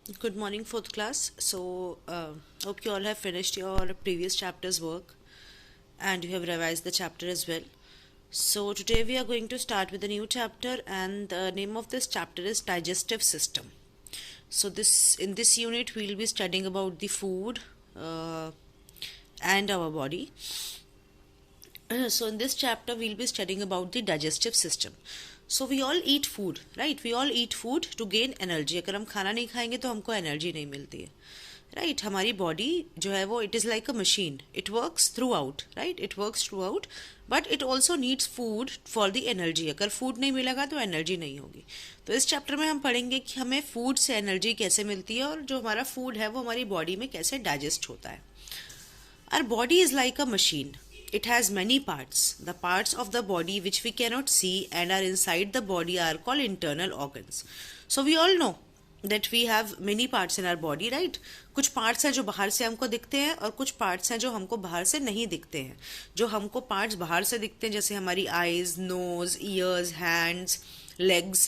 Good morning, fourth class. Hope you all have finished your previous chapter's work and you have revised the chapter as well. So, today we are going to start with a new chapter, and the name of this chapter is Digestive System. In this unit, we will be studying about the food and our body. In this chapter, we'll be studying about the digestive system. So we all eat food, right? We all eat food to gain energy. अगर हम खाना नहीं खाएंगे तो हमको energy नहीं मिलती है, राइट? हमारी बॉडी जो है वो it is like a machine. It works through out, right? It works through out, but it also needs food for the energy. अगर फूड नहीं मिलेगा तो एनर्जी नहीं होगी. तो इस चैप्टर में हम पढ़ेंगे कि हमें फूड से एनर्जी कैसे मिलती है और जो हमारा फूड है वो हमारी बॉडी में कैसे डाइजेस्ट होता है. Our body is like a machine. It has many parts. The parts of the body which we cannot see and are inside the body are called internal organs. So we all know that we have many parts in our body, right? कुछ parts हैं जो बाहर से हमको दिखते हैं और कुछ parts हैं जो हमको बाहर से नहीं दिखते हैं. जो हमको parts बाहर से दिखते हैं जैसे हमारी eyes, nose, ears, hands, legs,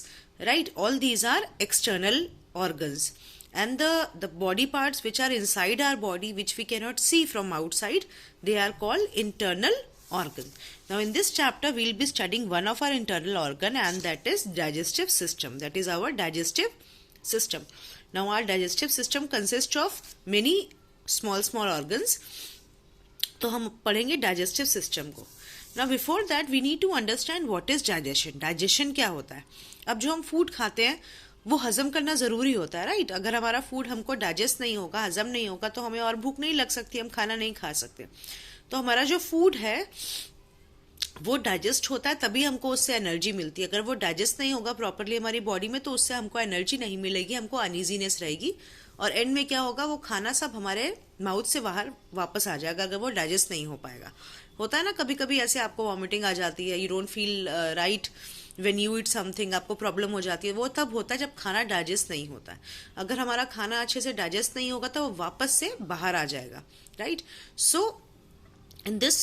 right? All these are external organs. And the body parts which are inside our body which we cannot see from outside, they are called internal organ. Now in this chapter we'll be studying one of our internal organ, and that is digestive system. That is our digestive system. Now our digestive system consists of many small organs. तो हम पढ़ेंगे digestive system को. Now before that we need to understand what is digestion. Digestion क्या होता है? अब जो हम फूड खाते हैं वो हजम करना ज़रूरी होता है, राइट? अगर हमारा फूड हमको डाइजेस्ट नहीं होगा, हजम नहीं होगा, तो हमें और भूख नहीं लग सकती, हम खाना नहीं खा सकते. तो हमारा जो फूड है वो डाइजेस्ट होता है तभी हमको उससे एनर्जी मिलती है. अगर वो डाइजेस्ट नहीं होगा प्रॉपरली हमारी बॉडी में तो उससे हमको एनर्जी नहीं मिलेगी, हमको अनईजीनेस रहेगी और एंड में क्या होगा, वो खाना सब हमारे माउथ से बाहर वापस आ जाएगा अगर वो डाइजेस्ट नहीं हो पाएगा. होता है ना कभी कभी ऐसे आपको वॉमिटिंग आ जाती है, you don't feel right when you eat something, आपको प्रॉब्लम हो जाती है. वो तब होता है जब खाना डाइजेस्ट नहीं होता है. अगर हमारा खाना अच्छे से डाइजेस्ट नहीं होगा तो वो वापस से बाहर आ जाएगा, right? So in this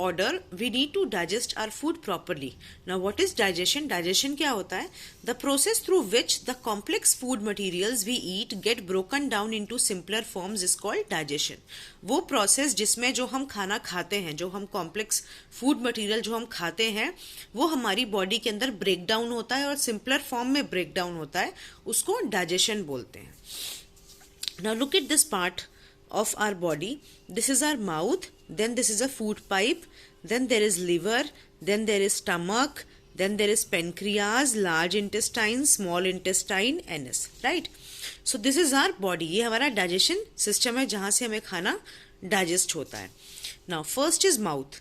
order we need to digest our food properly. Now what is digestion? Digestion क्या होता है? The process through which the complex food materials we eat get broken down into simpler forms is called digestion. वो process जिसमें जो हम खाना खाते हैं, जो हम complex food material जो हम खाते हैं वो हमारी body के अंदर break down होता है और simpler form में break down होता है, उसको digestion बोलते हैं. Now look at this part of our body. This is our mouth, then this is a food pipe, then there is liver, then there is stomach, then there is pancreas, large intestine, small intestine, anus, right? So this is our body. ये हमारा digestion system है जहाँ से हमें खाना digest होता है. Now first is mouth.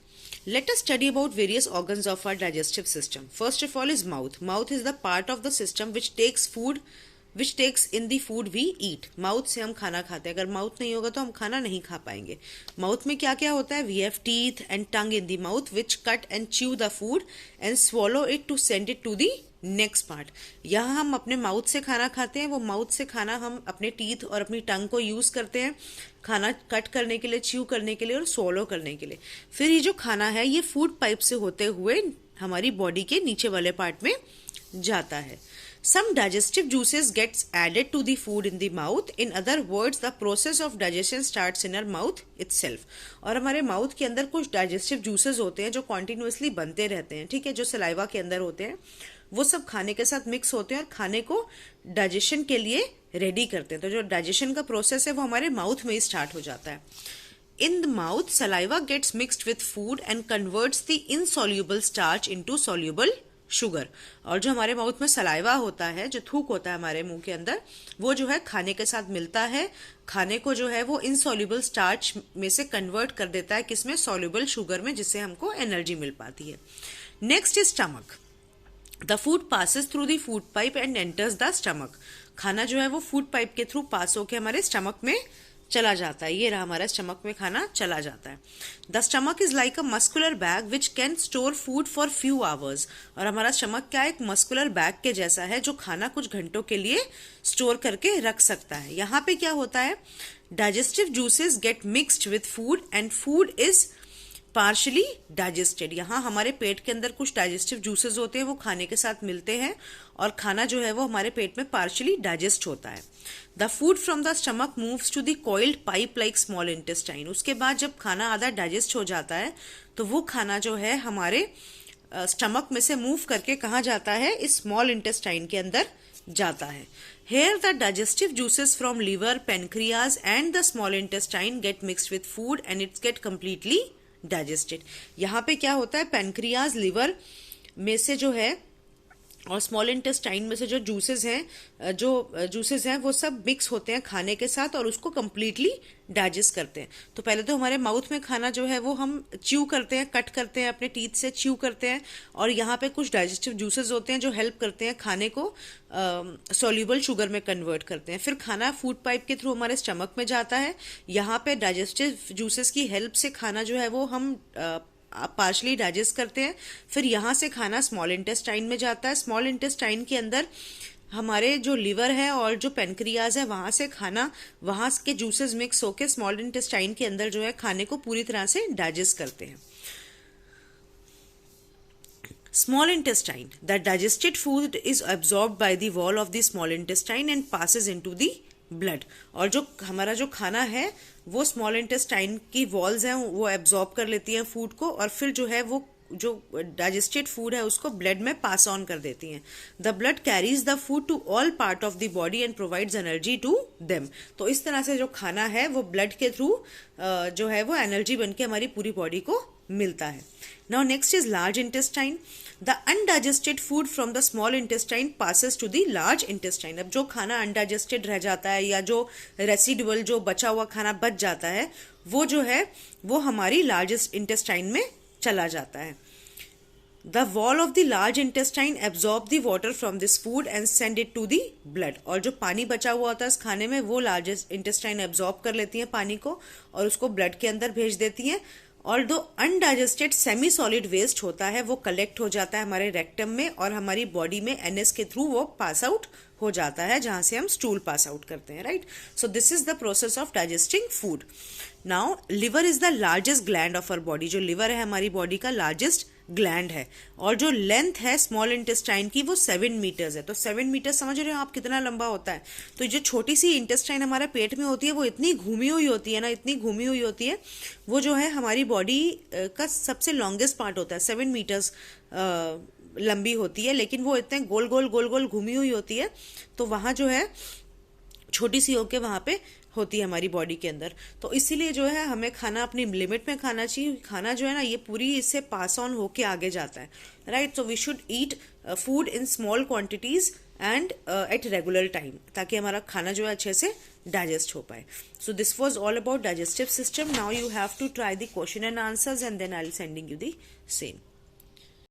Let us study about various organs of our digestive system. First of all is mouth. Mouth is the part of the system which takes in the food we eat. Mouth से हम खाना खाते हैं. अगर mouth नहीं होगा तो हम खाना नहीं खा पाएंगे. माउथ में क्या क्या होता है? We have teeth and tongue in the mouth which cut and chew the food and swallow it to send it to the next part. यहाँ हम अपने माउथ से खाना खाते हैं, वो माउथ से खाना हम अपने टीथ और अपनी टंग को यूज करते हैं खाना कट करने के लिए, च्यू करने के लिए और swallow करने के लिए. फिर ये जो खाना है ये फूड पाइप से होते हुए हमारी बॉडी के नीचे वाले पार्ट में जाता है. Some digestive juices gets added to the food in the mouth. In other words, the process of digestion starts in our mouth itself. और हमारे माउथ के अंदर कुछ डाइजेस्टिव जूसेस होते हैं जो कॉन्टिन्यूसली बनते रहते हैं, ठीक है? जो सलाइवा के अंदर होते हैं वो सब खाने के साथ मिक्स होते हैं और खाने को डाइजेशन के लिए रेडी करते हैं. तो जो डाइजेशन का प्रोसेस है वो हमारे माउथ में ही स्टार्ट हो जाता है. In the mouth, saliva gets mixed with food and converts the insoluble starch into soluble sugar. और जो हमारे माउथ में सलाइवा होता है, जो थूक होता है हमारे मुंह के अंदर, वो जो है खाने के साथ मिलता है, खाने को जो है वो इनसॉल्युबल स्टार्च में से कन्वर्ट कर देता है किसमें? सॉल्युबल शुगर में, जिससे हमको एनर्जी मिल पाती है. Next is stomach. The food passes through the food pipe and enters the stomach. खाना जो है वो फूड पाइप के थ्रू पास होके हमारे स्टमक में चला जाता है. ये रहा हमारा स्टमक में खाना चला जाता है. The stomach is like a muscular bag which can store food for few hours. और हमारा स्टमक क्या, एक मस्कुलर बैग के जैसा है जो खाना कुछ घंटों के लिए स्टोर करके रख सकता है. यहाँ पे क्या होता है? Digestive juices get mixed with food and food is partially digested, यहाँ हमारे पेट के अंदर कुछ डाइजेस्टिव जूसेस होते हैं, वो खाने के साथ मिलते हैं और खाना जो है वो हमारे पेट में पार्शली डाइजेस्ट होता है। The food from the stomach moves to the coiled pipe like small intestine. उसके बाद जब खाना आधा डाइजेस्ट हो जाता है तो वो खाना जो है हमारे स्टमक में से मूव करके कहाँ जाता है, इस स्मॉल इंटेस्टाइन के अंदर जाता है। Here the digestive juices from liver, pancreas and the small intestine get mixed with food and it get completely digested। यहाँ पे क्या होता है, पैनक्रियाज लिवर में से जो है और स्मॉल इंटेस्टाइन में से जो जूसेस हैं वो सब मिक्स होते हैं खाने के साथ और उसको कंप्लीटली डाइजेस्ट करते हैं। तो पहले तो हमारे माउथ में खाना जो है वो हम च्यू करते हैं, कट करते हैं, अपने टीथ से च्यू करते हैं और यहाँ पे कुछ डाइजेस्टिव जूसेस होते हैं जो हेल्प करते हैं खाने को सॉल्यूबल शुगर में कन्वर्ट करते हैं। फिर खाना फूड पाइप के थ्रू हमारे स्टमक में जाता है। यहाँ पे डाइजेस्टिव जूसेस की हेल्प से खाना जो है वो हम पार्शली डाइजेस्ट करते हैं। फिर यहाँ से खाना स्मॉल इंटेस्टाइन में जाता है। स्मॉल इंटेस्टाइन के अंदर हमारे जो लिवर है और जो पेनक्रियाज है वहां से खाना, वहां के जूसेस मिक्स होके स्मॉल इंटेस्टाइन के अंदर जो है खाने को पूरी तरह से डाइजेस्ट करते हैं। Small intestine. The digested food is absorbed by the wall of the small intestine and passes into the blood। और जो हमारा जो खाना है वो स्मॉल इंटेस्टाइन की वॉल्स हैं वो एब्जॉर्ब कर लेती हैं फूड को और फिर जो है वो जो डाइजेस्टेड फूड है उसको ब्लड में पास ऑन कर देती हैं। The blood carries the food to all part of the body and provides energy to them. तो इस तरह से जो खाना है वो ब्लड के थ्रू जो है वो एनर्जी बन के हमारी पूरी बॉडी को मिलता है। Now next is large intestine. The undigested food from the small intestine passes to the large intestine. अब जो खाना अनडाइजेस्टेड रह जाता है या जो रेसिडुअल जो बचा हुआ खाना बच जाता है वो जो है वो हमारी लार्जेस्ट इंटेस्टाइन में चला जाता है। The wall of the large intestine absorb the water from this food and send it to the blood. और जो पानी बचा हुआ होता है इस खाने में वो लार्जेस्ट इंटेस्टाइन एब्जॉर्ब कर लेती है पानी को और उसको ब्लड के अंदर भेज देती हैं। और जो अनडाइजेस्टेड सेमी सॉलिड वेस्ट होता है वो कलेक्ट हो जाता है हमारे रेक्टम में और हमारी बॉडी में एनएस के थ्रू वो पास आउट हो जाता है जहां से हम स्टूल पास आउट करते हैं, right. So this is the process of digesting food. Now liver is the largest gland of our body. जो लिवर है हमारी बॉडी का लार्जेस्ट ग्लैंड है और जो लेंथ है स्मॉल इंटेस्टाइन की वो 7 मीटर्स है। तो 7 मीटर समझ रहे हो आप कितना लंबा होता है। तो जो छोटी सी इंटेस्टाइन हमारे पेट में होती है वो इतनी घूमी हुई होती है ना, इतनी घूमी हुई होती है, वो जो है हमारी बॉडी का सबसे लॉन्गेस्ट पार्ट होता है। 7 मीटर्स लंबी होती है लेकिन वो इतने गोल गोल गोल गोल घूमी हुई होती है। तो वहां जो है छोटी सी होके वहां पे होती है हमारी बॉडी के अंदर। तो इसीलिए जो है हमें खाना अपनी लिमिट में खाना चाहिए। खाना जो है ना ये पूरी इससे पास ऑन होके आगे जाता है, right. So we should eat food in small quantities and at regular time ताकि हमारा खाना जो है अच्छे से डाइजेस्ट हो पाए। So this was all about digestive system. Now you have to try the question and answers and then I will sending you the same.